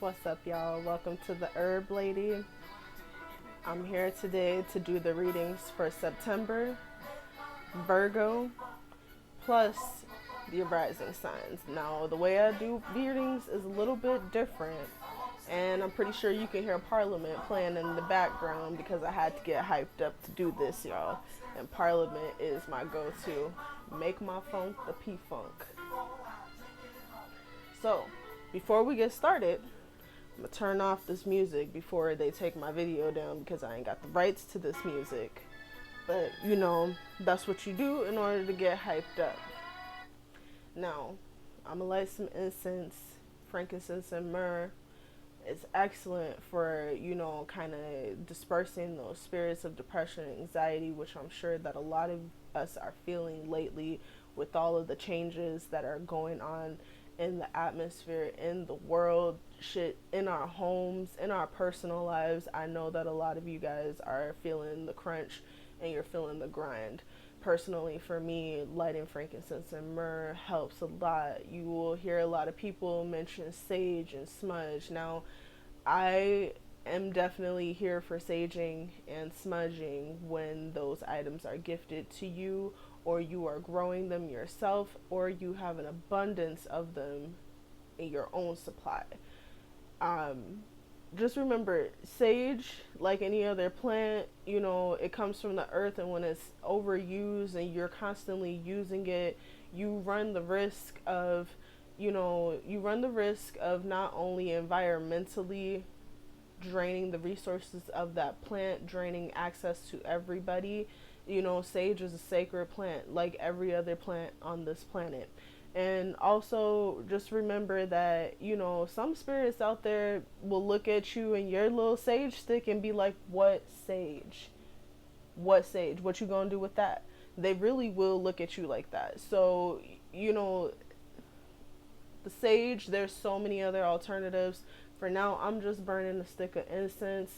What's up, y'all? Welcome to the Herb Lady. I'm here today to do the readings for September, Virgo, plus the rising signs. Now, the way I do readings is a little bit different, and I'm pretty sure you can hear Parliament playing in the background because I had to get hyped up to do this, y'all. And Parliament is my go-to. Make my funk the P-Funk. So, before we get started, I'm gonna turn off this music before they take my video down because I ain't got the rights to this music. But that's what you do in order to get hyped up. Now, I'm gonna light some incense, frankincense and myrrh. It's excellent for, kind of dispersing those spirits of depression and anxiety, which I'm sure that a lot of us are feeling lately with all of the changes that are going on in the atmosphere, in the world, shit, in our homes, in our personal lives. I know that a lot of you guys are feeling the crunch and you're feeling the grind. Personally, for me, lighting frankincense and myrrh helps a lot. You will hear a lot of people mention sage and smudge. Now, I am definitely here for saging and smudging when those items are gifted to you, or you are growing them yourself, or you have an abundance of them in your own supply. Just remember, sage, like any other plant, it comes from the earth, and when it's overused and you're constantly using it, you run the risk of, not only environmentally draining the resources of that plant, draining access to everybody. Sage is a sacred plant like every other plant on this planet. And also just remember that, some spirits out there will look at you and your little sage stick and be like, what sage? What sage? What you gonna do with that? They really will look at you like that. So, the sage, there's so many other alternatives. For now, I'm just burning a stick of incense.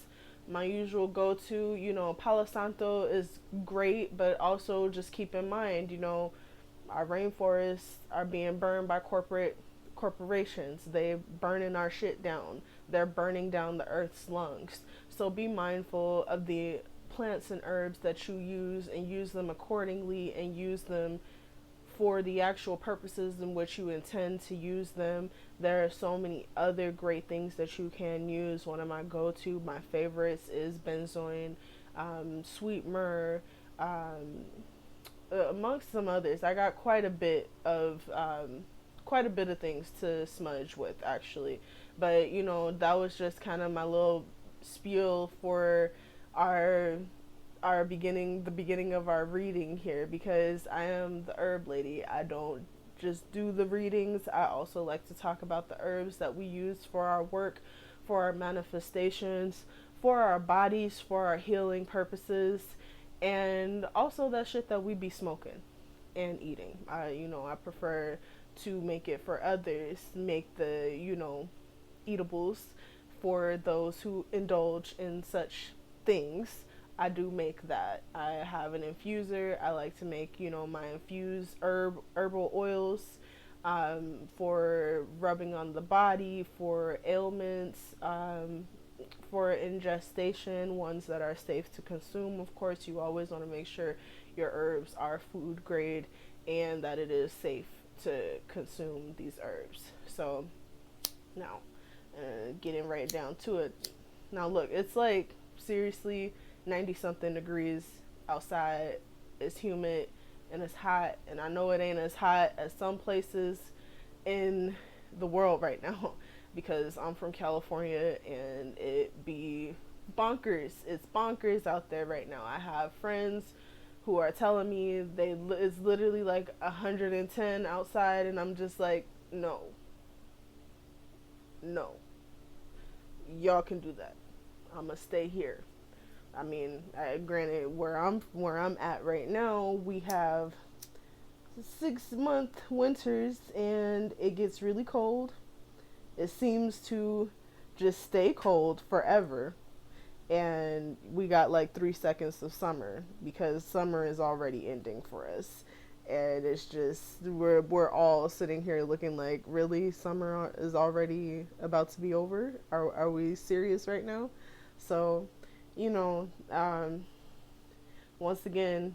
My usual go-to, Palo Santo is great, but also just keep in mind, our rainforests are being burned by corporations. They burning our shit down. They're burning down the earth's lungs. So be mindful of the plants and herbs that you use, and use them accordingly, and use them for the actual purposes in which you intend to use them. There are so many other great things that you can use. One of my favorites is benzoin, sweet myrrh, amongst some others. I got quite a bit of things to smudge with, actually. But that was just kind of my little spiel for our the beginning of our reading here, because I am the herb lady. I don't just do the readings. I also like to talk about the herbs that we use for our work, for our manifestations, for our bodies, for our healing purposes, and also that shit that we be smoking and eating. I prefer to make it for others, make the, eatables for those who indulge in such things. I do make that. I have an infuser. I like to make, my infused herbal oils, for rubbing on the body, for ailments, for ingestion, ones that are safe to consume. Of course, you always want to make sure your herbs are food grade and that it is safe to consume these herbs. So now, getting right down to it. Now look, it's like seriously 90 something degrees outside. It's humid and it's hot, and I know it ain't as hot as some places in the world right now because I'm from California and it be bonkers. It's bonkers out there right now. I have friends who are telling me it's literally like 110 outside, and I'm just like, no, y'all can do that. I'm gonna stay here. I mean, granted, where I'm at right now, we have 6-month winters, and it gets really cold. It seems to just stay cold forever, and we got like 3 seconds of summer because summer is already ending for us. and it's just we're all sitting here looking like, really, summer is already about to be over? Are we serious right now? So, you know, once again,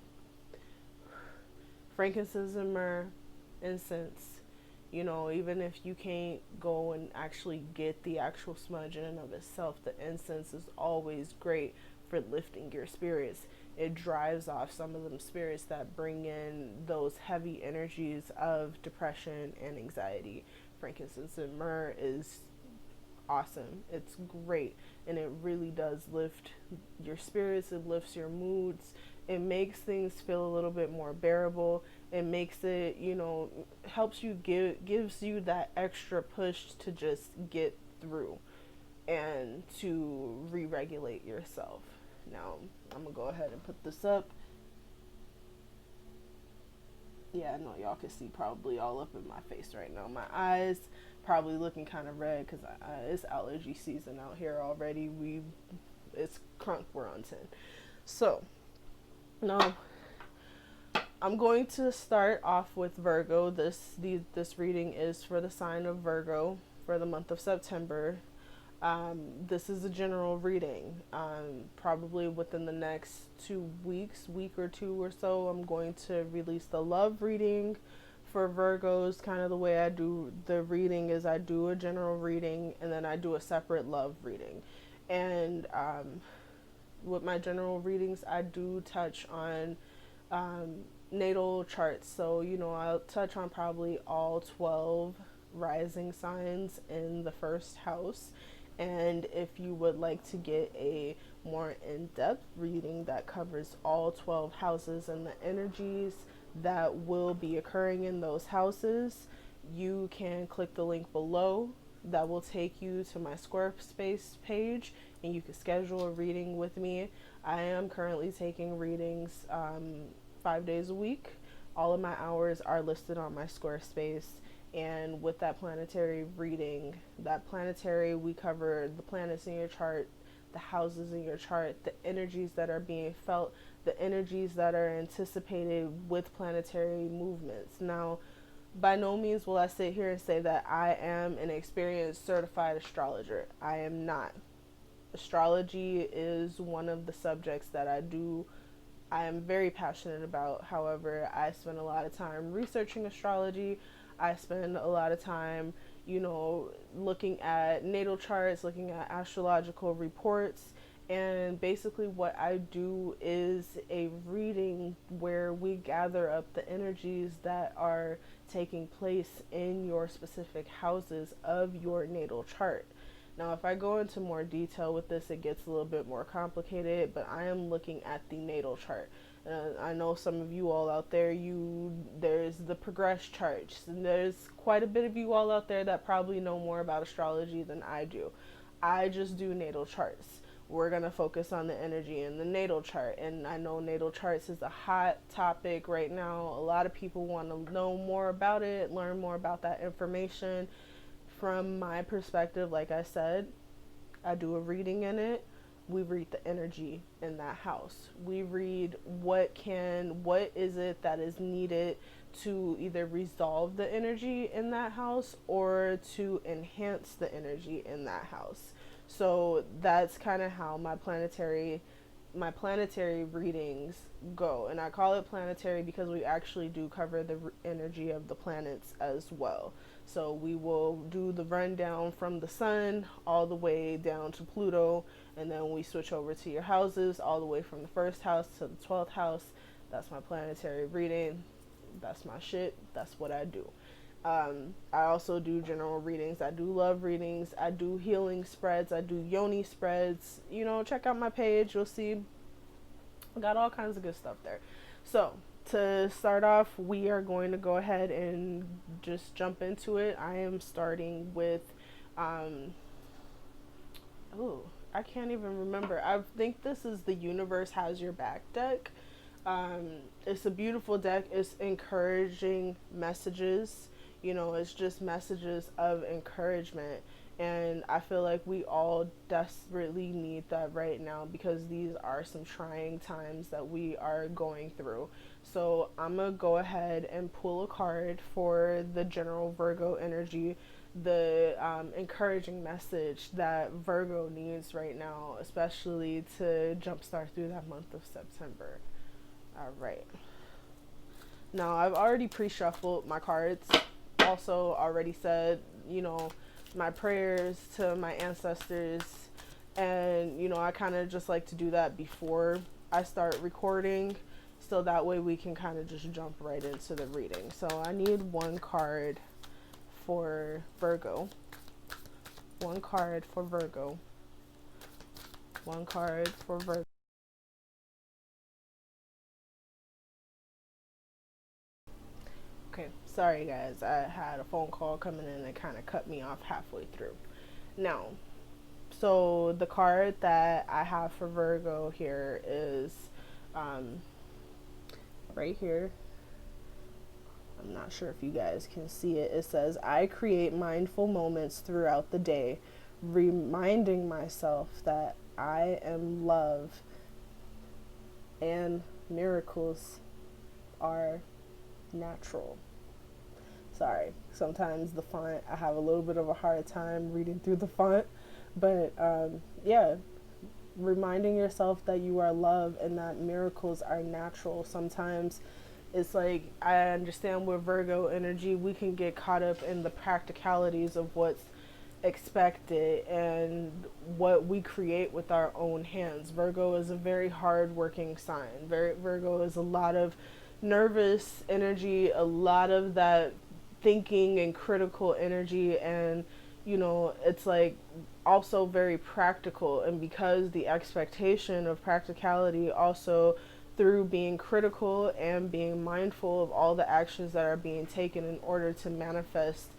frankincense and myrrh, incense. You know, even if you can't go and actually get the actual smudge in and of itself, the incense is always great for lifting your spirits. It drives off some of them spirits that bring in those heavy energies of depression and anxiety. Frankincense and myrrh is awesome. It's great, and it really does lift your spirits. It lifts your moods. It makes things feel a little bit more bearable. It makes it, helps you, gives you that extra push to just get through and to re-regulate yourself. Now, I'm gonna go ahead and put this up. Yeah, I know y'all can see probably all up in my face right now. My eyes probably looking kind of red because it's allergy season out here already. It's crunk, we're on 10. So, now I'm going to start off with Virgo. This reading is for the sign of Virgo for the month of September. This is a general reading. Probably within the next 2 weeks, week or two or so, I'm going to release the love reading for Virgos. Kind of the way I do the reading is I do a general reading and then I do a separate love reading. And with my general readings, I do touch on natal charts. So, I'll touch on probably all 12 rising signs in the first house. And if you would like to get a more in-depth reading that covers all 12 houses and the energies that will be occurring in those houses, you can click the link below. That will take you to my Squarespace page and you can schedule a reading with me. I am currently taking readings 5 days a week. All of my hours are listed on my Squarespace. And with that planetary reading, we cover the planets in your chart, the houses in your chart, the energies that are being felt, the energies that are anticipated with planetary movements. Now, by no means will I sit here and say that I am an experienced certified astrologer. I am not. Astrology is one of the subjects that I am very passionate about. However, I spend a lot of time researching astrology. I spend a lot of time, looking at natal charts, looking at astrological reports, and basically what I do is a reading where we gather up the energies that are taking place in your specific houses of your natal chart. Now, if I go into more detail with this, it gets a little bit more complicated, but I am looking at the natal chart. I know some of you all out there, there's the progress charts, and there's quite a bit of you all out there that probably know more about astrology than I do. I just do natal charts. We're going to focus on the energy in the natal chart, and I know natal charts is a hot topic right now. A lot of people want to know more about it, learn more about that information. From my perspective, like I said, I do a reading in it. We read the energy in that house. We read what is it that is needed to either resolve the energy in that house or to enhance the energy in that house. So that's kind of how my planetary readings go. And I call it planetary because we actually do cover the energy of the planets as well. So we will do the rundown from the sun all the way down to Pluto, and then we switch over to your houses all the way from the first house to the 12th house. That's my planetary reading. That's my shit. That's what I do. I also do general readings. I do love readings. I do healing spreads. I do yoni spreads. Check out my page. You'll see I got all kinds of good stuff there. So, to start off, we are going to go ahead and just jump into it. I am starting with, I can't even remember. I think this is the Universe Has Your Back deck. It's a beautiful deck. It's encouraging messages. It's just messages of encouragement. And I feel like we all desperately need that right now, because these are some trying times that we are going through. So I'm going to go ahead and pull a card for the general Virgo energy, the encouraging message that Virgo needs right now, especially to jumpstart through that month of September. All right. Now, I've already pre shuffled my cards, also already said, my prayers to my ancestors. And, I kind of just like to do that before I start recording, so that way we can kind of just jump right into the reading. So I need one card for Virgo. One card for Virgo. One card for Virgo. Okay, sorry guys, I had a phone call coming in and kind of cut me off halfway through. Now, so the card that I have for Virgo here is right here. I'm not sure if you guys can see it. It says, I create mindful moments throughout the day, reminding myself that I am love and miracles are natural. Sorry, sometimes the font, I have a little bit of a hard time reading through the font, but yeah, reminding yourself that you are love and that miracles are natural. Sometimes it's like, I understand with Virgo energy, we can get caught up in the practicalities of what's expected and what we create with our own hands. Virgo is a very hard working sign. Virgo is a lot of nervous energy, a lot of that thinking and critical energy, and it's like also very practical. And because the expectation of practicality also through being critical and being mindful of all the actions that are being taken in order to manifest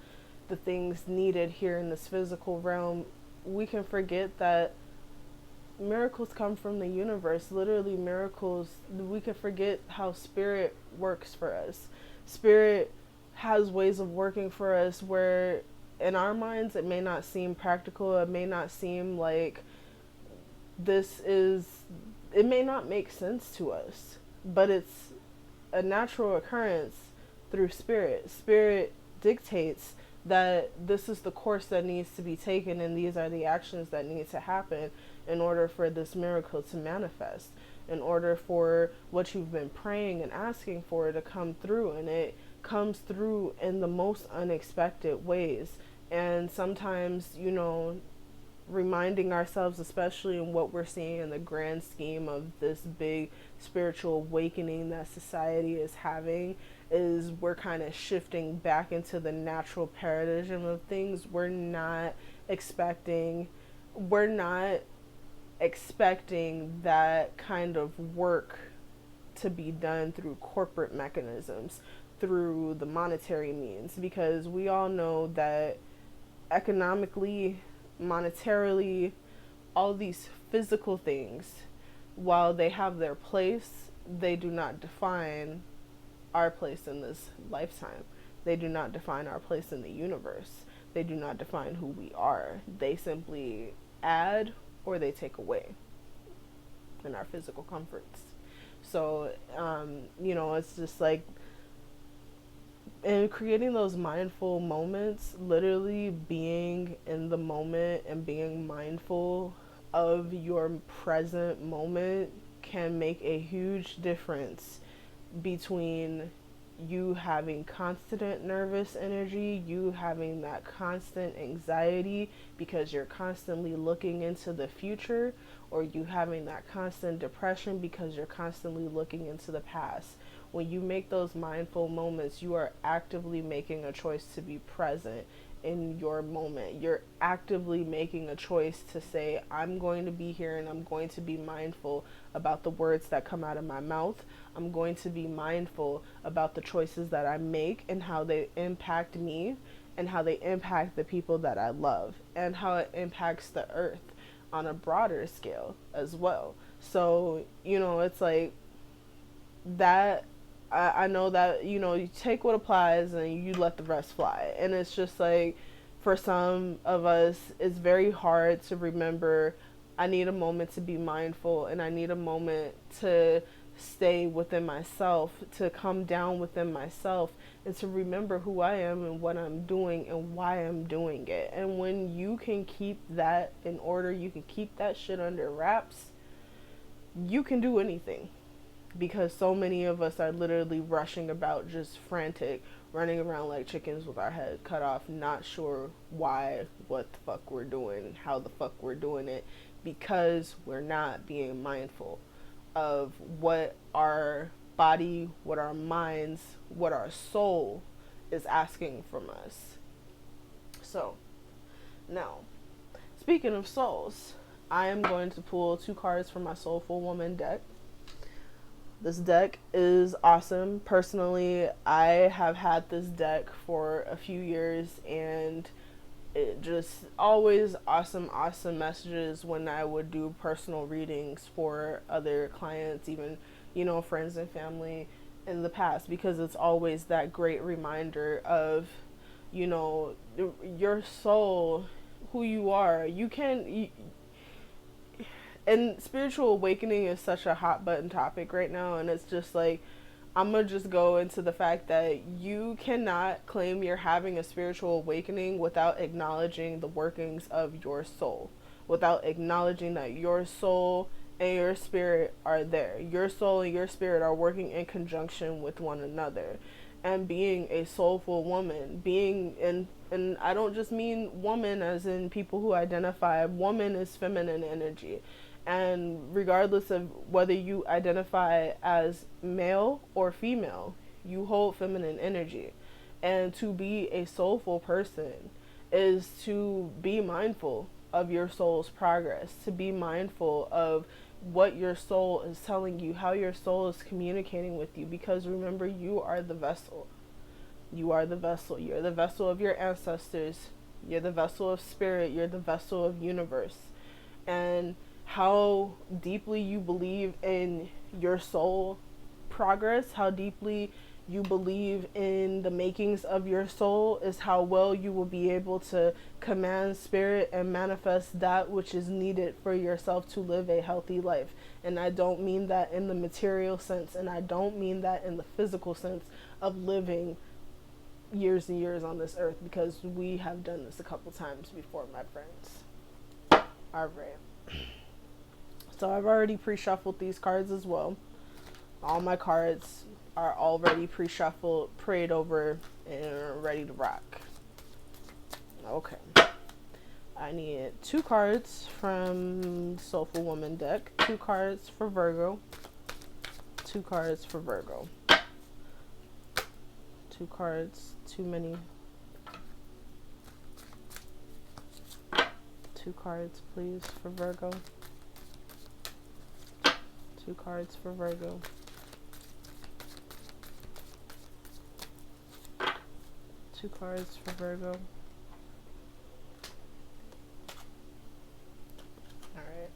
the things needed here in this physical realm, we can forget that miracles come from the universe. Literally, miracles, we can forget how spirit works for us. Spirit has ways of working for us where in our minds it may not seem practical, it may not seem like it may not make sense to us, but it's a natural occurrence through spirit. Spirit dictates that this is the course that needs to be taken, and these are the actions that need to happen in order for this miracle to manifest, in order for what you've been praying and asking for to come through. And it comes through in the most unexpected ways. And sometimes, reminding ourselves, especially in what we're seeing in the grand scheme of this big spiritual awakening that society is having, is we're kind of shifting back into the natural paradigm of things. We're not expecting that kind of work to be done through corporate mechanisms, through the monetary means, because we all know that economically, monetarily, all these physical things, while they have their place, they do not define our place in this lifetime. They do not define our place in the universe. They do not define who we are. They simply add or they take away in our physical comforts. So, it's just like, and creating those mindful moments, literally being in the moment and being mindful of your present moment, can make a huge difference between you having constant nervous energy, you having that constant anxiety because you're constantly looking into the future, or you having that constant depression because you're constantly looking into the past. When you make those mindful moments, you are actively making a choice to be present in your moment. You're actively making a choice to say, I'm going to be here and I'm going to be mindful about the words that come out of my mouth. I'm going to be mindful about the choices that I make and how they impact me and how they impact the people that I love and how it impacts the earth on a broader scale as well. So, it's like that. I know that, you know, you take what applies and you let the rest fly. And it's just like, for some of us, it's very hard to remember, I need a moment to be mindful, and I need a moment to stay within myself, to come down within myself, and to remember who I am and what I'm doing and why I'm doing it. And when you can keep that in order, you can keep that shit under wraps, you can do anything. Because so many of us are literally rushing about, just frantic, running around like chickens with our head cut off, not sure why, what the fuck we're doing, how the fuck we're doing it, because we're not being mindful of what our body, what our minds, what our soul is asking from us. So, now, speaking of souls, I am going to pull 2 cards from my Soulful Woman deck. This deck is awesome. Personally, I have had this deck for a few years, and it just always awesome messages when I would do personal readings for other clients, even, you know, friends and family in the past, because it's always that great reminder of, you know, your soul, who you are. And spiritual awakening is such a hot button topic right now, and it's just like, I'm gonna just go into the fact that you cannot claim you're having a spiritual awakening without acknowledging the workings of your soul, without acknowledging that your soul and your spirit are there. Your soul and your spirit are working in conjunction with one another. And being a soulful woman, and I don't just mean woman as in people who identify, woman is feminine energy. And regardless of whether you identify as male or female, you hold feminine energy. And to be a soulful person is to be mindful of your soul's progress, to be mindful of what your soul is telling you, how your soul is communicating with you. Because remember, you are the vessel. You are the vessel. You're the vessel of your ancestors. You're the vessel of spirit. You're the vessel of universe. And how deeply you believe in your soul progress, how deeply you believe in the makings of your soul, is how well you will be able to command spirit and manifest that which is needed for yourself to live a healthy life. And I don't mean that in the material sense, and I don't mean that in the physical sense of living years and years on this earth, because we have done this a couple times before, my friends. All right. So I've already pre-shuffled these cards as well. All my cards are already pre-shuffled, prayed over, and ready to rock. Okay. I need 2 cards from Soulful Woman deck, 2 cards for Virgo, 2 cards for Virgo. 2 cards, too many. 2 cards, please, for Virgo. 2 cards for Virgo. 2 cards for Virgo. Alright.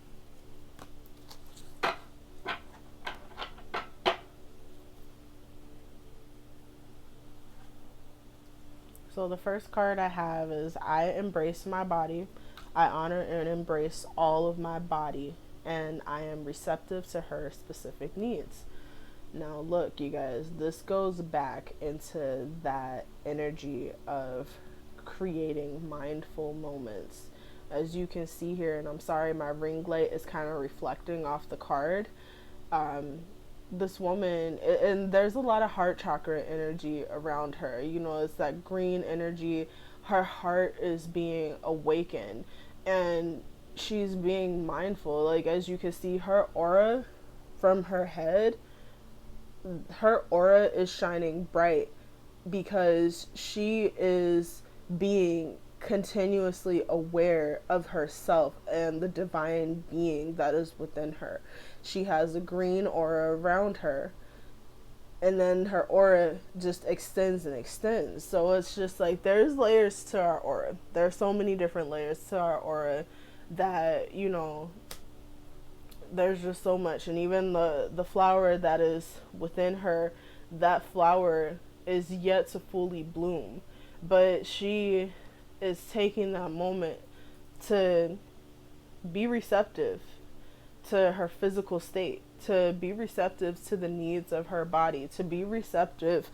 So the first card I have is, I embrace my body. I honor and embrace all of my body, and I am receptive to her specific needs. Now look, you guys, this goes back into that energy of creating mindful moments. As you can see here, and I'm sorry, my ring light is kind of reflecting off the card. This woman, and there's a lot of heart chakra energy around her. You know, it's that green energy. Her heart is being awakened, and she's being mindful. Like, as you can see, her aura from her head, her aura is shining bright because she is being continuously aware of herself and the divine being that is within her. She has a green aura around her, and then her aura just extends and extends. So it's just like, there's layers to our aura. There are so many different layers to our aura that, you know, there's just so much. And even the flower that is within her, that flower is yet to fully bloom, but she is taking that moment to be receptive to her physical state, to be receptive to the needs of her body, to be receptive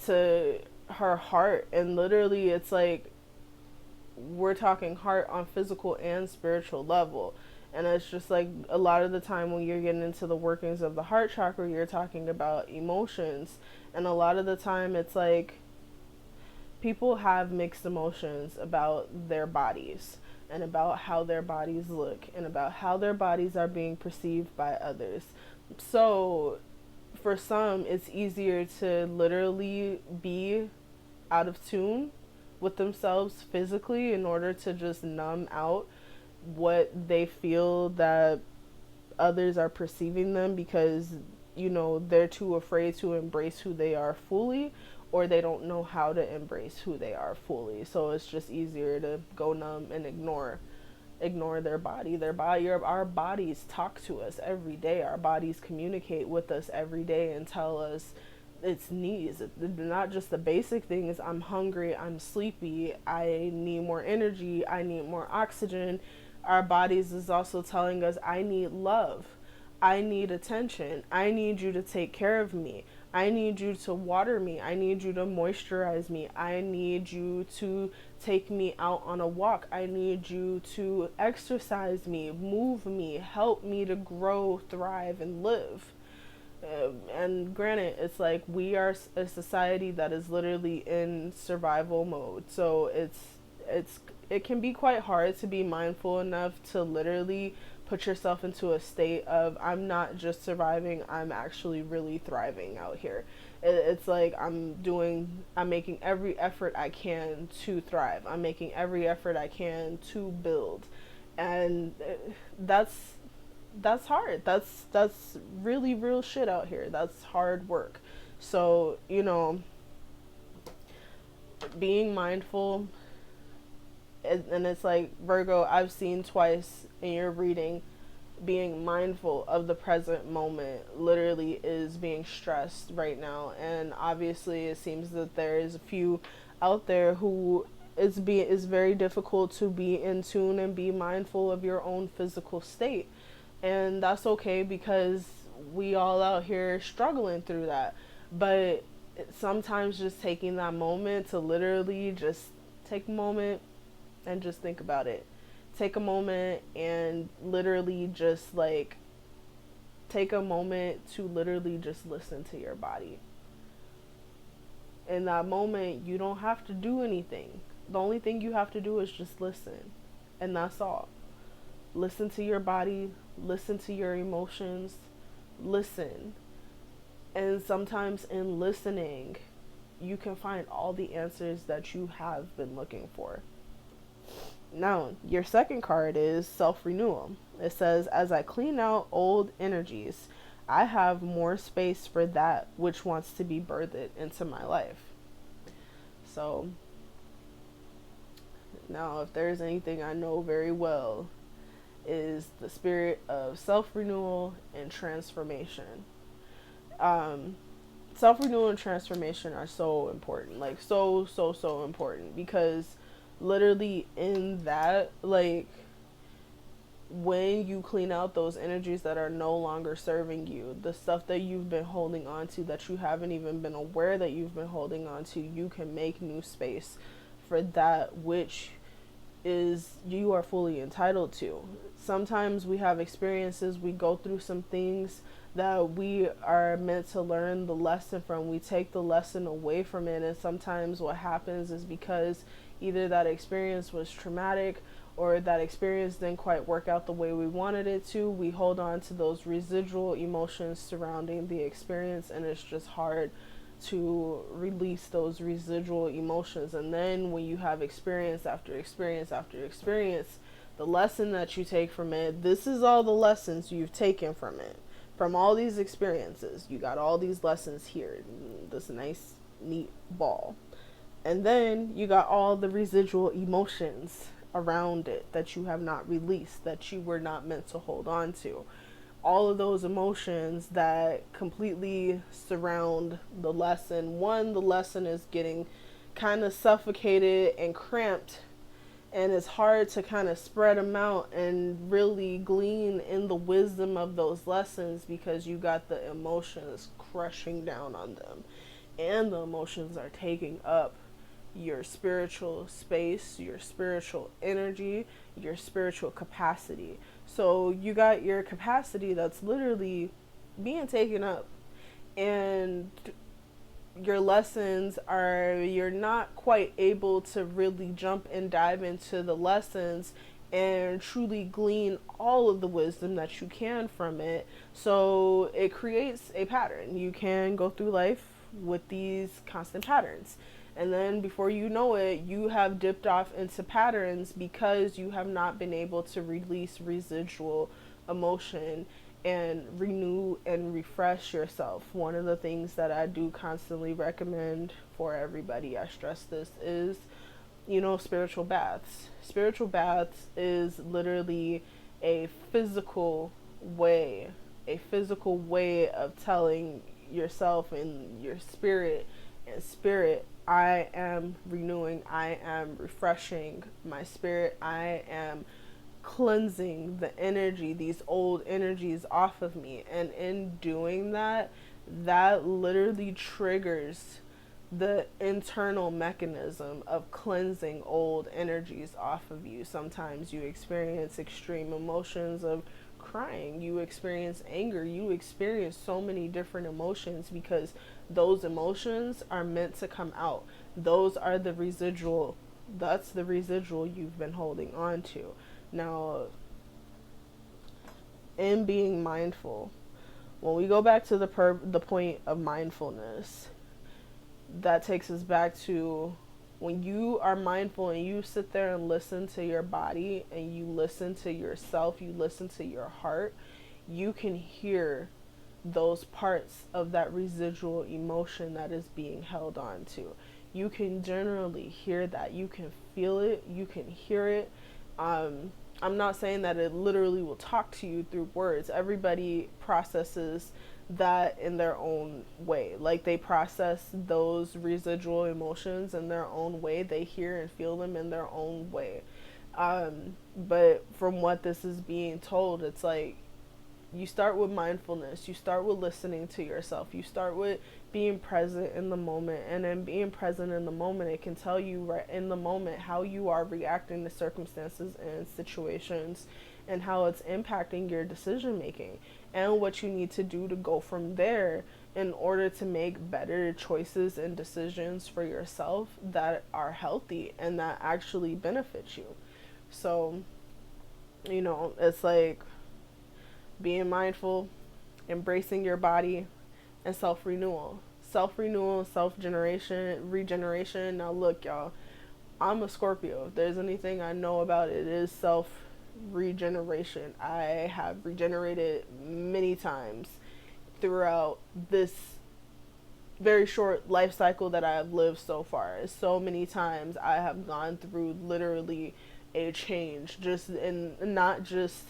to her heart. And literally, it's like we're talking heart on physical and spiritual level. And it's just like a lot of the time when you're getting into the workings of the heart chakra, you're talking about emotions. And a lot of the time, it's like people have mixed emotions about their bodies and about how their bodies look and about how their bodies are being perceived by others. So for some, it's easier to literally be out of tune with themselves physically in order to just numb out what they feel that others are perceiving them, because they're too afraid to embrace who they are fully, or they don't know how to embrace who they are fully. So it's just easier to go numb and ignore their body. Our bodies talk to us every day. Our bodies communicate with us every day and tell us its needs. Not just the basic things: I'm hungry, I'm sleepy, I need more energy, I need more oxygen. Our bodies is also telling us, I need love, I need attention, I need you to take care of me, I need you to water me, I need you to moisturize me, I need you to take me out on a walk, I need you to exercise me, move me, help me to grow, thrive, and live. And granted, it's like we are a society that is literally in survival mode, so it can be quite hard to be mindful enough to literally put yourself into a state of, I'm not just surviving, I'm actually really thriving out here. It's like I'm making every effort I can to thrive. I'm making every effort I can to build. And that's hard. That's really real shit out here. That's hard work. So, being mindful, and it's like, Virgo, I've seen twice in your reading, being mindful of the present moment literally is being stressed right now. And obviously it seems that there is a few out there who is very difficult to be in tune and be mindful of your own physical state. And that's okay, because we all out here struggling through that. But sometimes just taking that moment to literally just take a moment and just think about it. Take a moment and literally just like take a moment to literally just listen to your body. In that moment, you don't have to do anything. The only thing you have to do is just listen. And that's all. Listen to your body, listen to your emotions, listen. And sometimes in listening, you can find all the answers that you have been looking for. Now, your second card is self-renewal. It says, as I clean out old energies, I have more space for that which wants to be birthed into my life. So, now if there's anything I know very well, is the spirit of self-renewal and transformation. Self-renewal and transformation are so important. Like, so important, because literally in that, like, when you clean out those energies that are no longer serving you, the stuff that you've been holding on to that you haven't even been aware that you've been holding on to, you can make new space for that which is you are fully entitled to. Sometimes we have experiences, we go through some things that we are meant to learn the lesson from. We take the lesson away from it, and sometimes what happens is because either that experience was traumatic or that experience didn't quite work out the way we wanted it to, we hold on to those residual emotions surrounding the experience, and it's just hard to release those residual emotions. And then when you have experience after experience after experience, the lesson that you take from it, this is all the lessons you've taken from it. From all these experiences, you got all these lessons here, this nice neat ball. And then you got all the residual emotions around it that you have not released, that you were not meant to hold on to. all of those emotions that completely surround the lesson. One, the lesson is getting kind of suffocated and cramped, and it's hard to kind of spread them out and really glean in the wisdom of those lessons because you got the emotions crushing down on them, and the emotions are taking up your spiritual space, your spiritual energy, your spiritual capacity. So you got your capacity that's literally being taken up, and your lessons are, you're not quite able to really jump and dive into the lessons and truly glean all of the wisdom that you can from it. So it creates a pattern. You can go through life with these constant patterns, and then before you know it, you have dipped off into patterns because you have not been able to release residual emotion and renew and refresh yourself. One of the things that I do constantly recommend for everybody, I stress this, is, spiritual baths. Spiritual baths is literally a physical way of telling yourself and your spirit and spirit, I am renewing, I am refreshing my spirit, I am cleansing the energy, these old energies off of me. And in doing that, that literally triggers the internal mechanism of cleansing old energies off of you. Sometimes you experience extreme emotions of crying, you experience anger, you experience so many different emotions because those emotions are meant to come out. Those are the residual, that's the residual you've been holding on to. Now, in being mindful, when we go back to the point of mindfulness, that takes us back to when you are mindful and you sit there and listen to your body and you listen to yourself, you listen to your heart, you can hear those parts of that residual emotion that is being held on to. You can generally hear that. You can feel it. You can hear it. I'm not saying that it literally will talk to you through words. Everybody processes that in their own way. Like, they process those residual emotions in their own way. They hear and feel them in their own way. But from what this is being told, it's like, you start with mindfulness, you start with listening to yourself, you start with being present in the moment, and then being present in the moment, it can tell you right in the moment how you are reacting to circumstances and situations and how it's impacting your decision making and what you need to do to go from there in order to make better choices and decisions for yourself that are healthy and that actually benefit you. So, it's like being mindful, embracing your body, and self-renewal. Self-renewal, self-generation, regeneration. Now look, y'all, I'm a Scorpio. If there's anything I know about it, it is self-regeneration. I have regenerated many times throughout this very short life cycle that I have lived so far. So many times I have gone through literally a change, just in not just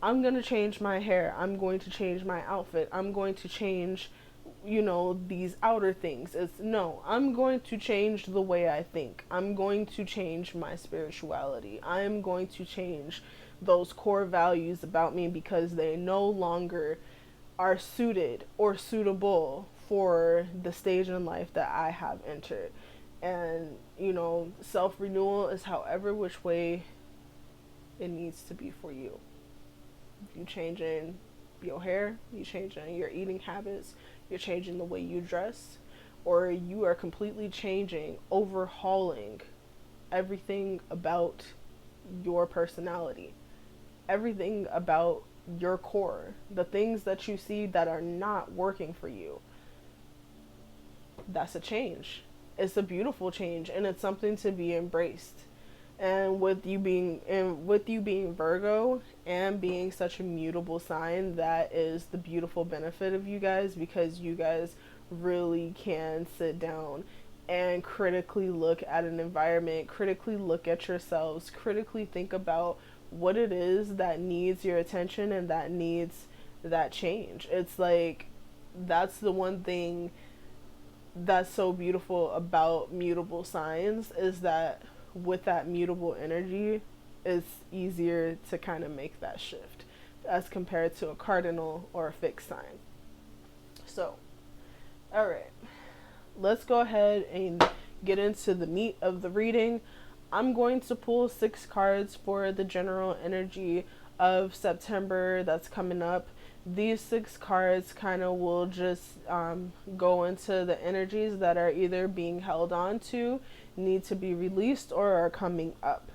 I'm going to change my hair, I'm going to change my outfit, I'm going to change, these outer things. It's no, I'm going to change the way I think. I'm going to change my spirituality. I'm going to change those core values about me because they no longer are suited or suitable for the stage in life that I have entered. And, self-renewal is however which way it needs to be for you. You changing your hair, you changing your eating habits, you're changing the way you dress, or you are completely changing, overhauling everything about your personality, everything about your core, the things that you see that are not working for you. That's a change. It's a beautiful change, and it's something to be embraced. And with you being Virgo and being such a mutable sign, that is the beautiful benefit of you guys, because you guys really can sit down and critically look at an environment, critically look at yourselves, critically think about what it is that needs your attention and that needs that change. It's like that's the one thing that's so beautiful about mutable signs, is that with that mutable energy, it's easier to kind of make that shift as compared to a cardinal or a fixed sign. So, all right, let's go ahead and get into the meat of the reading. I'm going to pull 6 cards for the general energy of September that's coming up. These 6 cards kind of will just go into the energies that are either being held on to, need to be released, or are coming up.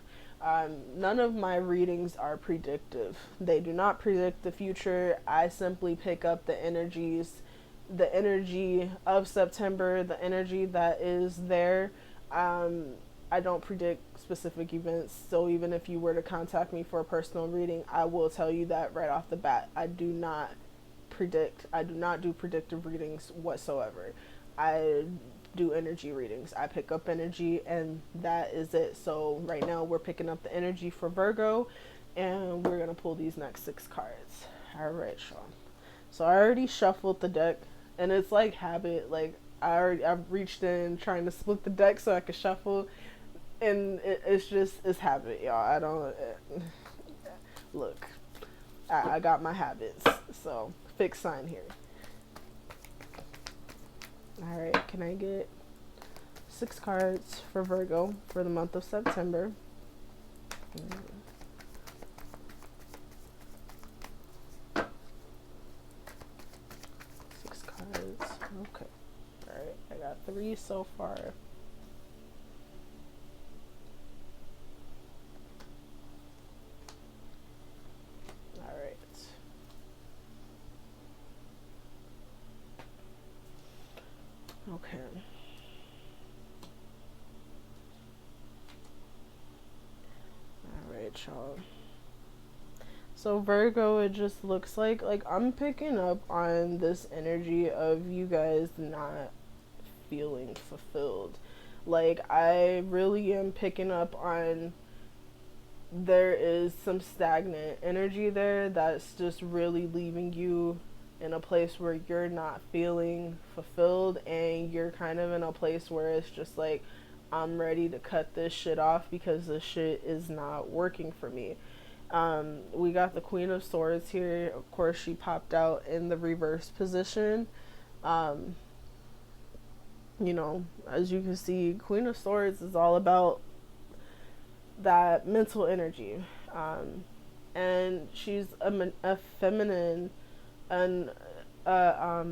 None of my readings are predictive. They do not predict the future. I simply pick up the energies, the energy of September, the energy that is there. I don't predict specific events, so even if you were to contact me for a personal reading, I will tell you that right off the bat. I do not predict. I do not do predictive readings whatsoever. I do energy readings. I pick up energy, and that is it. So right now we're picking up the energy for Virgo, and we're gonna pull these next 6 cards. All right, Sean. So I already shuffled the deck, and it's like habit. Like I've reached in trying to split the deck so I could shuffle, and it's habit, y'all. I don't look. I got my habits, so fixed sign here. All right, can I get 6 cards for Virgo for the month of September? 6 cards. Okay. All right, I got 3 so far. All right. Okay. All right, y'all. So Virgo, it just looks like I'm picking up on this energy of you guys not feeling fulfilled. Like I really am picking up on there is some stagnant energy there that's just really leaving you in a place where you're not feeling fulfilled, and you're kind of in a place where it's just like, I'm ready to cut this shit off because this shit is not working for me. We got the Queen of Swords here. Of course, she popped out in the reverse position. You know, as you can see, Queen of Swords is all about that mental energy. And she's a feminine, and I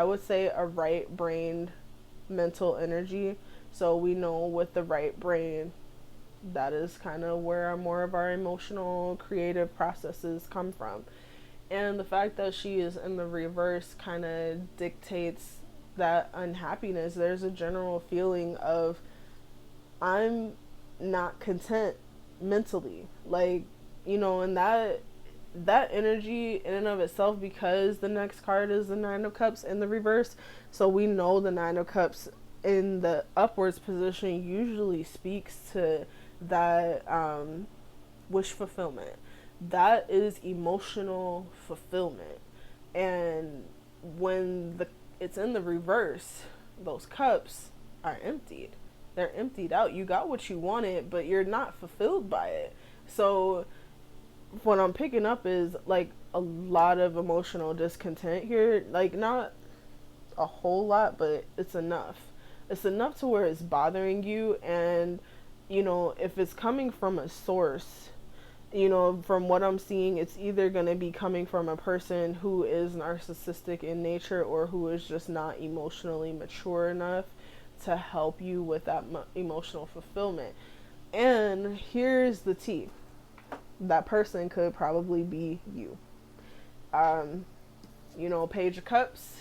would say a right-brained mental energy. So we know with the right brain, that is kind of where more of our emotional creative processes come from. And the fact that she is in the reverse kind of dictates that unhappiness. There's a general feeling of, I'm not content mentally, like, you know, and that energy in and of itself, because the next card is the 9 of Cups in the reverse, so we know the 9 of Cups in the upwards position usually speaks to that wish fulfillment. That is emotional fulfillment. And when it's in the reverse, those cups are emptied. They're emptied out. You got what you wanted, but you're not fulfilled by it. So what I'm picking up is like a lot of emotional discontent here. Like not a whole lot, but it's enough. It's enough to where it's bothering you. And you know, if it's coming from a source, you know, from what I'm seeing, it's either going to be coming from a person who is narcissistic in nature, or who is just not emotionally mature enough to help you with that emotional fulfillment. And here's the tea. That person could probably be you. You know, Page of Cups.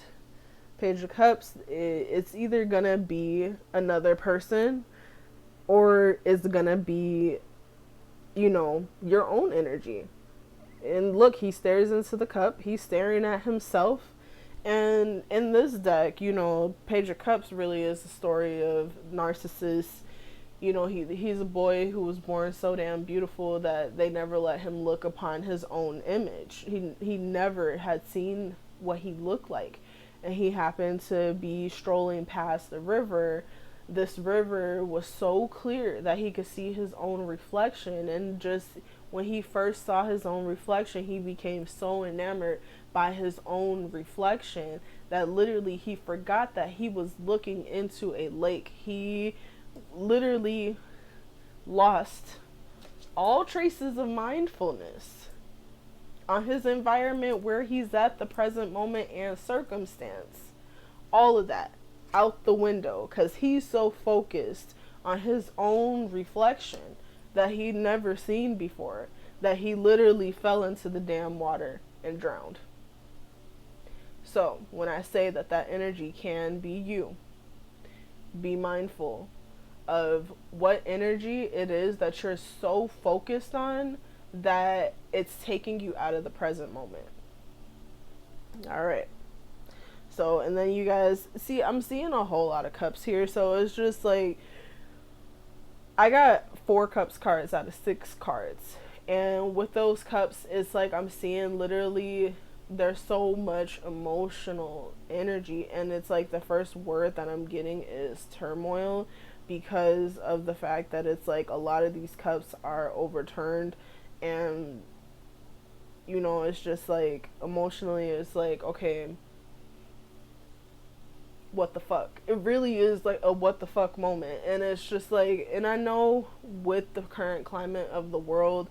Page of Cups, it's either going to be another person, or it's going to be, you know, your own energy. And look, he stares into the cup. He's staring at himself. And in this deck, you know, Page of Cups really is a story of narcissists You know, he's a boy who was born so damn beautiful that they never let him look upon his own image. He never had seen what he looked like, and he happened to be strolling past the river. This river was so clear that he could see his own reflection, and just when he first saw his own reflection, he became so enamored by his own reflection that literally he forgot that he was looking into a lake. He literally lost all traces of mindfulness on his environment, where he's at, the present moment and circumstance. All of that out the window because he's so focused on his own reflection that he'd never seen before, that he literally fell into the damn water and drowned. So when I say that that energy can be you, be mindful of what energy it is that you're so focused on that it's taking you out of the present moment. All right. So, and then you guys see, I'm seeing a whole lot of cups here. So it's just like, I got 4 cups cards out of 6 cards. And with those cups, it's like I'm seeing literally there's so much emotional energy. And it's like the first word that I'm getting is turmoil, because of the fact that it's like a lot of these cups are overturned. And, you know, it's just like emotionally, it's like, okay, what the fuck? It really is like a what the fuck moment. And it's just like, and I know with the current climate of the world,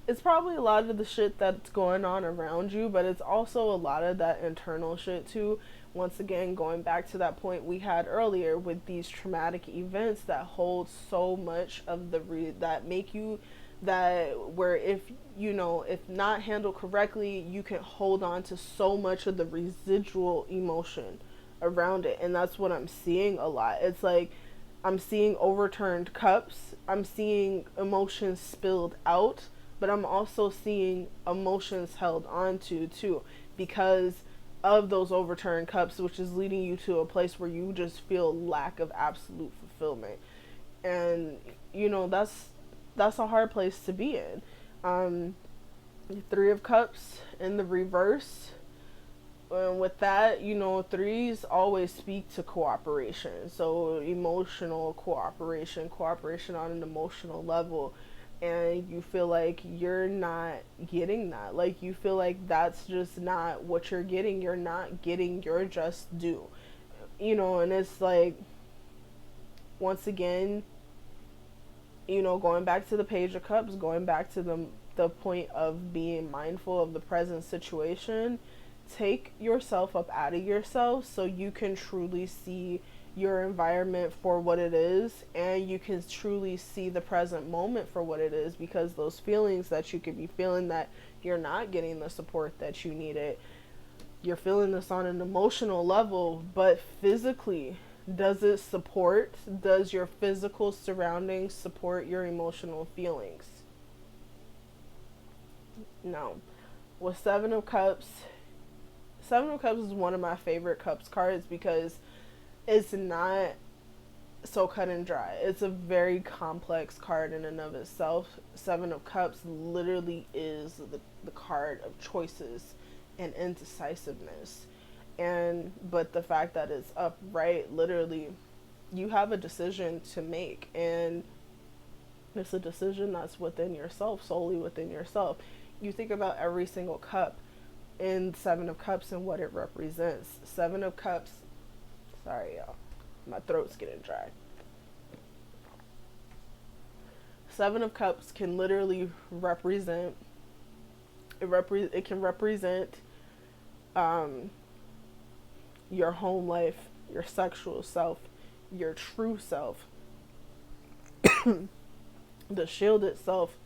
it's probably a lot of the shit that's going on around you, but it's also a lot of that internal shit too. Once again, going back to that point we had earlier with these traumatic events that hold so much of that make you, that where if you know, if not handled correctly, you can hold on to so much of the residual emotion around it. And that's what I'm seeing a lot. It's like I'm seeing overturned cups, I'm seeing emotions spilled out, but I'm also seeing emotions held on to too, because of those overturned cups, which is leading you to a place where you just feel lack of absolute fulfillment. And you know, that's a hard place to be in. 3 of Cups in the reverse. And with that, you know, 3s always speak to cooperation. So emotional cooperation, cooperation on an emotional level. And you feel like you're not getting that. Like you feel like that's just not what you're getting. You're not getting your just due. You know, and it's like, once again, you know, going back to the Page of Cups, going back to the point of being mindful of the present situation, take yourself up out of yourself so you can truly see your environment for what it is, and you can truly see the present moment for what it is, because those feelings that you could be feeling that you're not getting the support that you needed, you're feeling this on an emotional level, but physically, does it support, does your physical surroundings support your emotional feelings? No. With 7 of Cups is one of my favorite Cups cards because it's not so cut and dry. It's a very complex card in and of itself. 7 of Cups literally is the card of choices and indecisiveness. But the fact that it's upright, literally, you have a decision to make, and it's a decision that's within yourself, solely within yourself. You think about every single cup in 7 of Cups and what it represents. 7 of Cups, sorry y'all, my throat's getting dry. 7 of Cups can literally represent, it can represent your home life, your sexual self, your true self, the shielded self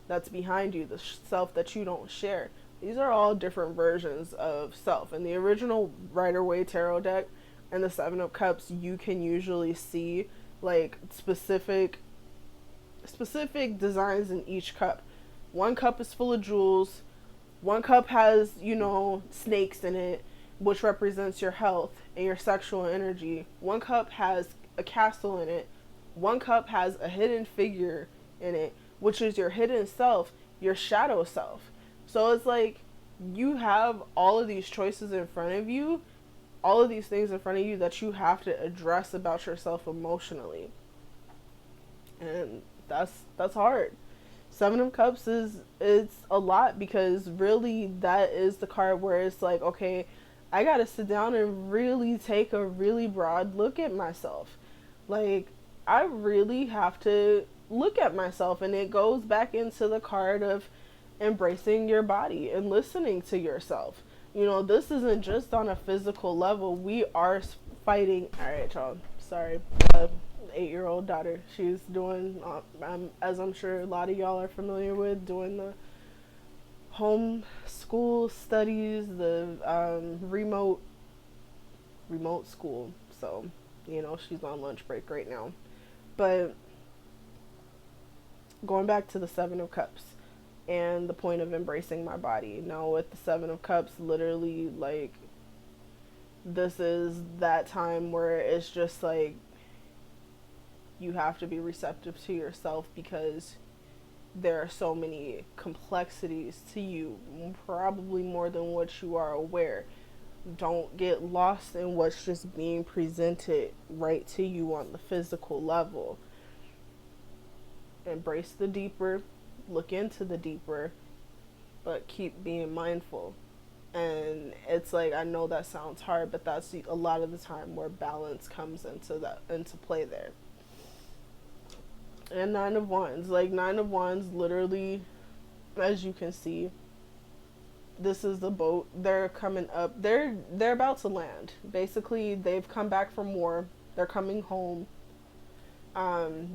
that's behind you, the self that you don't share. These are all different versions of self. In the original Rider-Waite tarot deck and the 7 of Cups, you can usually see like specific designs in each cup. One cup is full of jewels. One cup has, you know, snakes in it, which represents your health and your sexual energy. One cup has a castle in it, One cup has a hidden figure in it, which is your hidden self, your shadow self. So it's like you have all of these choices in front of you, all of these things in front of you that you have to address about yourself emotionally. And that's hard. Seven of Cups is, it's a lot, because really that is the card where it's like, okay, I gotta sit down and really take a really broad look at myself. Like, I really have to look at myself, and it goes back into the card of embracing your body and listening to yourself. You know, this isn't just on a physical level. We are fighting. All right, y'all. Sorry. 8-year-old daughter. She's doing, as I'm sure a lot of y'all are familiar with, doing the home school studies, the remote school. So, you know, she's on lunch break right now. But going back to the Seven of Cups and the point of embracing my body. Now, with the Seven of Cups, literally, like, this is that time where it's just like you have to be receptive to yourself, because there are so many complexities to you, probably more than what you are aware. Don't get lost in what's just being presented right to you on the physical level. Embrace the deeper, look into the deeper, but keep being mindful. And it's like, I know that sounds hard, but that's a lot of the time where balance comes into play there. And Nine of Wands, like, Nine of Wands, literally, as you can see, this is the boat. They're coming up. They're about to land. Basically, they've come back from war. They're coming home.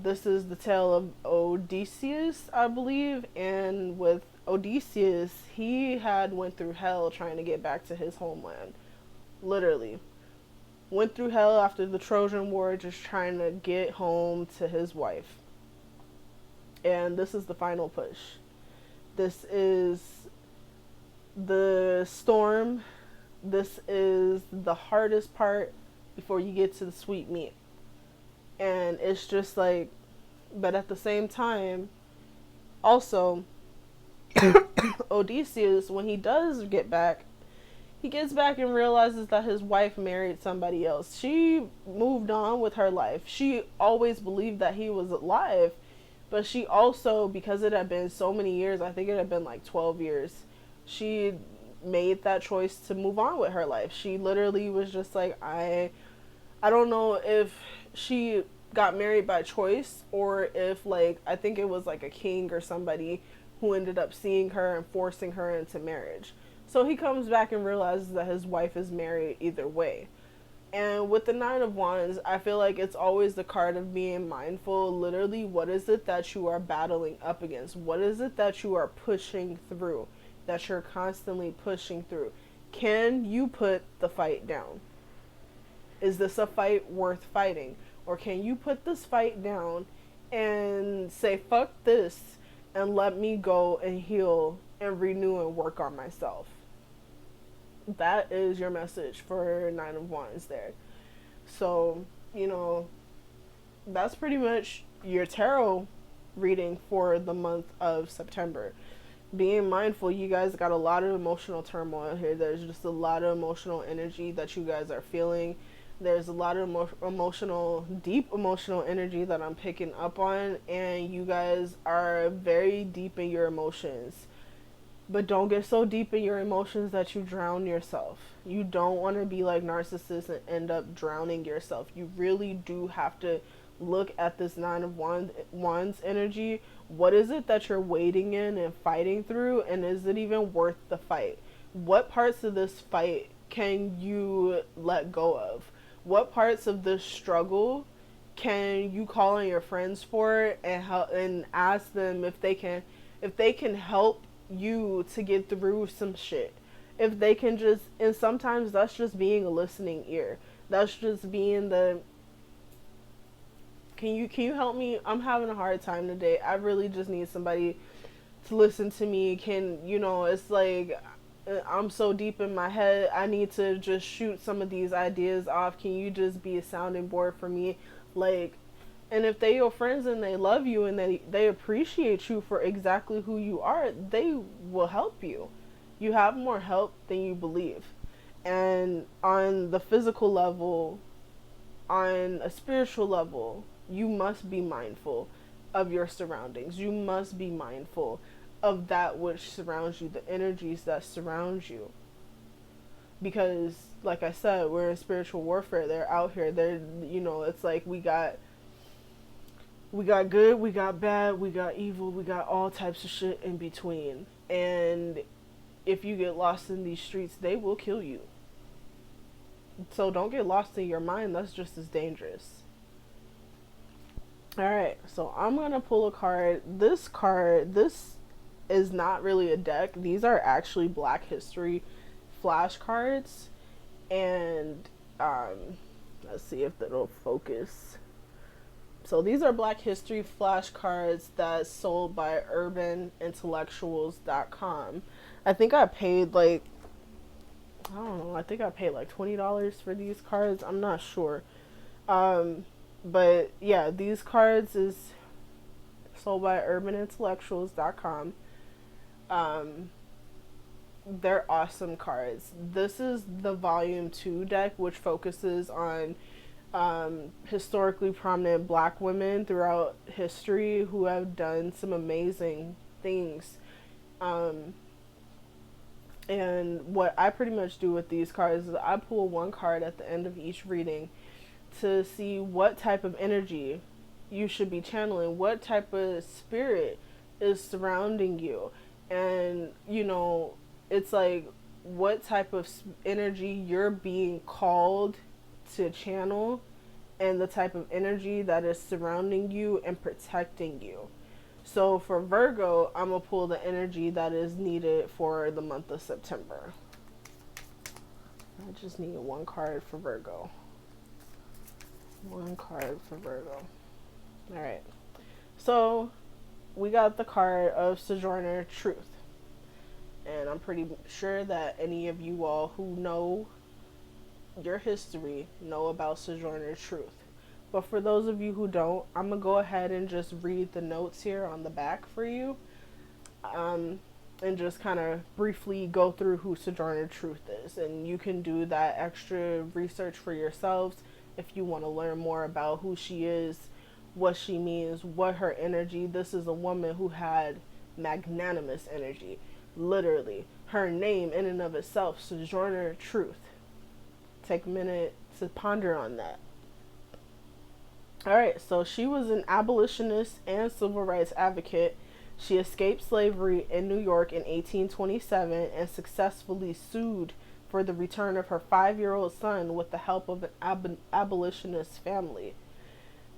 This is the tale of Odysseus, I believe, and with Odysseus, he had went through hell trying to get back to his homeland. Literally. Went through hell after the Trojan War, just trying to get home to his wife. And this is the final push. This is the storm. This is the hardest part before you get to the sweet meat. And it's just like, but at the same time, also, Odysseus, when he does get back, he gets back and realizes that his wife married somebody else. She moved on with her life. She always believed that he was alive, but she also, because it had been so many years, I think it had been like 12 years, she made that choice to move on with her life. She literally was just like, I don't know if she got married by choice, or if, like, I think it was like a king or somebody who ended up seeing her and forcing her into marriage. So he comes back and realizes that his wife is married either way. And with the Nine of Wands, I feel like it's always the card of being mindful. Literally, what is it that you are battling up against? What is it that you are pushing through, that you're constantly pushing through? Can you put the fight down? Is this a fight worth fighting? Or can you put this fight down and say, fuck this, and let me go and heal and renew and work on myself? That is your message for Nine of Wands there. So, you know, that's pretty much your tarot reading for the month of September. Being mindful, you guys got a lot of emotional turmoil here. There's just a lot of emotional energy that you guys are feeling. There's a lot of deep emotional energy that I'm picking up on, and you guys are very deep in your emotions. But don't get so deep in your emotions that you drown yourself. You don't want to be like narcissists and end up drowning yourself. You really do have to look at this Nine of Wands energy. What is it that you're wading in and fighting through, and is it even worth the fight? What parts of this fight can you let go of? What parts of this struggle can you call on your friends for and ask them if they can help you to get through some shit? If they can just, and sometimes that's just being a listening ear. That's just being the, can you help me? I'm having a hard time today. I really just need somebody to listen to me. It's like, I'm so deep in my head. I need to just shoot some of these ideas off. Can you just be a sounding board for me? Like, And if they your friends and they love you and they appreciate you for exactly who you are, they will help you. You have more help than you believe. And on the physical level, on a spiritual level, you must be mindful of your surroundings. You must be mindful of that which surrounds you, the energies that surround you. Because, like I said, we're in spiritual warfare. They're out here. They're, it's like we got good, we got bad, we got evil, we got all types of shit in between. And if you get lost in these streets, they will kill you. So don't get lost in your mind. That's just as dangerous. Alright, so I'm going to pull a card. This is not really a deck. These are actually Black History flashcards. And let's see if that'll focus. So these are Black History flashcards that's sold by urbanintellectuals.com. I think I paid I don't know, I think I paid like $20 for these cards. I'm not sure. But yeah, these cards is sold by urbanintellectuals.com. They're awesome cards. This is the volume 2 deck, which focuses on historically prominent Black women throughout history who have done some amazing things. And what I pretty much do with these cards is I pull one card at the end of each reading to see what type of energy you should be channeling, what type of spirit is surrounding you. And, it's like what type of energy you're being called to channel and the type of energy that is surrounding you and protecting you. So for Virgo, I'm going to pull the energy that is needed for the month of September. I just need one card for Virgo. One card for Virgo. Alright. So we got the card of Sojourner Truth. And I'm pretty sure that any of you all who know your history know about Sojourner Truth. But for those of you who don't, I'm going to go ahead and just read the notes here on the back for you. And just kind of briefly go through who Sojourner Truth is. And you can do that extra research for yourselves if you want to learn more about who she is, what she means, what her energy. This is a woman who had magnanimous energy. Literally. Her name in and of itself, Sojourner Truth. Take a minute to ponder on that. Alright, so she was an abolitionist and civil rights advocate. She escaped slavery in New York in 1827 and successfully sued for the return of her 5-year-old son with the help of an abolitionist family.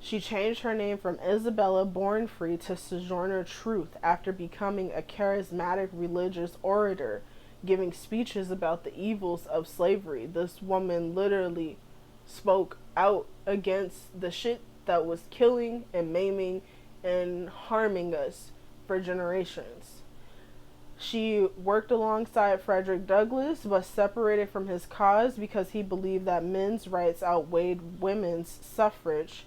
She changed her name from Isabella Born Free to Sojourner Truth after becoming a charismatic religious orator, giving speeches about the evils of slavery. This woman literally spoke out against the shit that was killing and maiming and harming us for generations. She worked alongside Frederick Douglass, but separated from his cause because he believed that men's rights outweighed women's suffrage.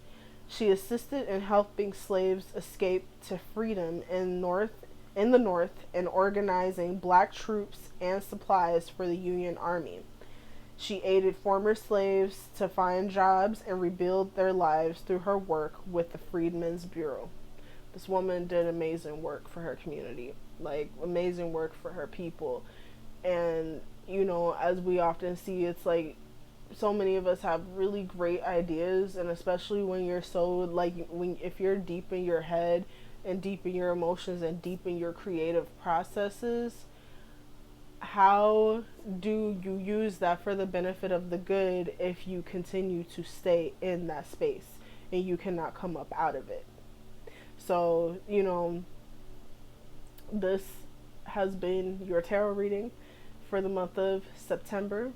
She assisted in helping slaves escape to freedom in the North and organizing Black troops and supplies for the Union Army. She aided former slaves to find jobs and rebuild their lives through her work with the Freedmen's Bureau. This woman did amazing work for her community, amazing work for her people. And, as we often see, it's like so many of us have really great ideas, and especially when you're if you're deep in your head and deep in your emotions and deep in your creative processes, how do you use that for the benefit of the good if you continue to stay in that space and you cannot come up out of it? So, this has been your tarot reading for the month of September.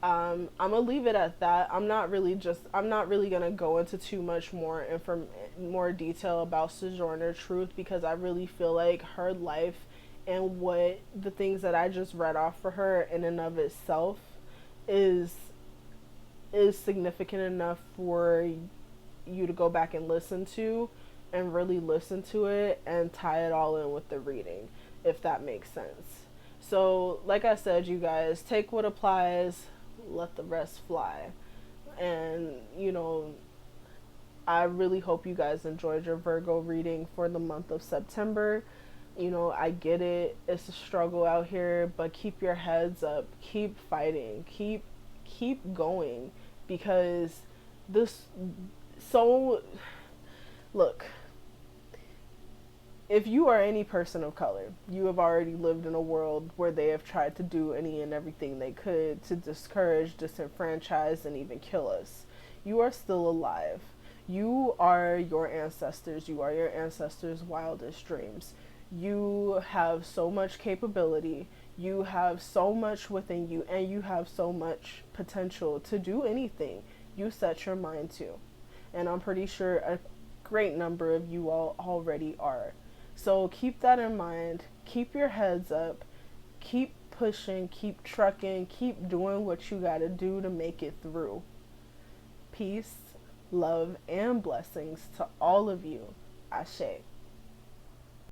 I'm gonna leave it at that. I'm not really gonna go into too much more detail about Sojourner Truth, because I really feel like her life and what the things that I just read off for her in and of itself is significant enough for you to go back and listen to, and really listen to it and tie it all in with the reading, if that makes sense. So, like I said, you guys, take what applies, let the rest fly. And, I really hope you guys enjoyed your Virgo reading for the month of September. I get it. It's a struggle out here, but keep your heads up. Keep fighting. Keep going, because this so look, if you are any person of color, you have already lived in a world where they have tried to do any and everything they could to discourage, disenfranchise, and even kill us. You are still alive. You are your ancestors. You are your ancestors' wildest dreams. You have so much capability. You have so much within you, and you have so much potential to do anything you set your mind to. And I'm pretty sure a great number of you all already are. So keep that in mind. Keep your heads up. Keep pushing. Keep trucking. Keep doing what you gotta do to make it through. Peace, love, and blessings to all of you. Ashe.